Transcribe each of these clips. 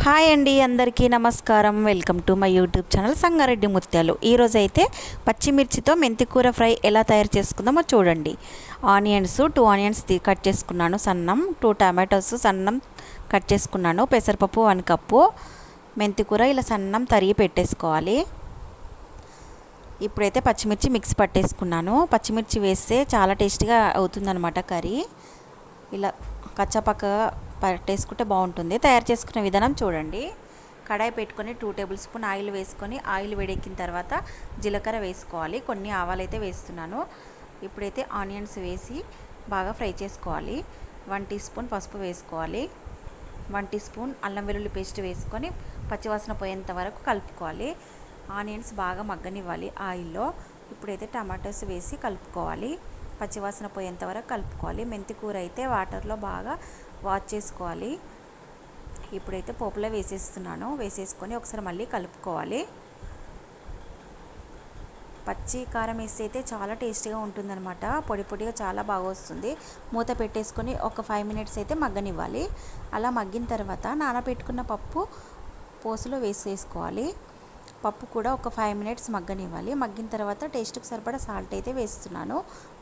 Hi అండి, అందరికీ నమస్కారం. Welcome to my YouTube channel Sangareddy ముత్యాలు. ఈరోజు అయితే పచ్చిమిర్చితో మెంతికూర ఫ్రై ఎలా తయారు చేసుకుందామో చూడండి. ఆనియన్స్ 2 ఆనియన్స్ కట్ చేసుకున్నాను సన్నం, 2 టమాటోస్ సన్నం కట్ చేసుకున్నాను, పెసరపప్పు 1 కప్పు, మెంతికూర ఇలా సన్నం తరిగి పెట్టేసుకోవాలి. ఇప్పుడైతే పచ్చిమిర్చి మిక్స్ పట్టేసుకున్నాను. పచ్చిమిర్చి వేస్తే చాలా టేస్టీగా అవుతుందన్నమాట కర్రీ. ఇలా కచ్చపక్కగా పట్టేసుకుంటే బాగుంటుంది. తయారు చేసుకునే విధానం చూడండి. కడాయి పెట్టుకొని 2 టేబుల్ స్పూన్ ఆయిల్ వేసుకొని, ఆయిల్ వేడెక్కిన తర్వాత జీలకర్ర వేసుకోవాలి. కొన్ని ఆవాలు అయితే వేస్తున్నాను. ఇప్పుడైతే ఆనియన్స్ వేసి బాగా ఫ్రై చేసుకోవాలి. 1 టీ స్పూన్ పసుపు వేసుకోవాలి. 1 టీ స్పూన్ అల్లం వెల్లుల్లి పేస్ట్ వేసుకొని పచ్చివాసన పోయేంత వరకు కలుపుకోవాలి. ఆనియన్స్ బాగా మగ్గనివ్వాలి ఆయిల్లో. ఇప్పుడైతే టమాటోస్ వేసి కలుపుకోవాలి. పచ్చివాసన పోయేంత వరకు కలుపుకోవాలి. మెంతి కూర అయితే వాటర్లో బాగా వాష్ చేసుకోవాలి. ఇప్పుడైతే పోపులో వేసేసుకొని ఒకసారి మళ్ళీ కలుపుకోవాలి. పచ్చి కారం వేస్తే అయితే చాలా టేస్టీగా ఉంటుందన్నమాట. పొడి పొడిగా చాలా బాగా వస్తుంది. మూత పెట్టేసుకొని ఒక 5 మినిట్స్ అయితే మగ్గనివ్వాలి. అలా మగ్గిన తర్వాత నానబెట్టుకున్న పప్పు పోసులో వేసేసుకోవాలి. పప్పు కూడా ఒక 5 మినిట్స్ మగ్గనివ్వాలి. మగ్గిన తర్వాత టేస్ట్కి సరిపడా సాల్ట్ అయితే వేస్తున్నాను.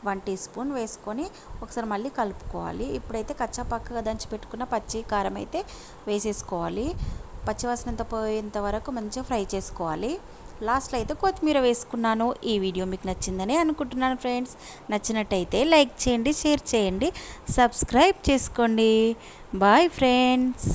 1 టీ స్పూన్ వేసుకొని ఒకసారి మళ్ళీ కలుపుకోవాలి. ఇప్పుడైతే కచ్చాపక్కగా దంచి పెట్టుకున్న పచ్చి కారం అయితే వేసేసుకోవాలి. పచ్చివాసనంత పోయేంత వరకు మంచిగా ఫ్రై చేసుకోవాలి. లాస్ట్లో అయితే కొత్తిమీర వేసుకున్నాను. ఈ వీడియో మీకు నచ్చిందని అనుకుంటున్నాను ఫ్రెండ్స్. నచ్చినట్టయితే లైక్ చేయండి, షేర్ చేయండి, సబ్స్క్రైబ్ చేసుకోండి. Bye friends.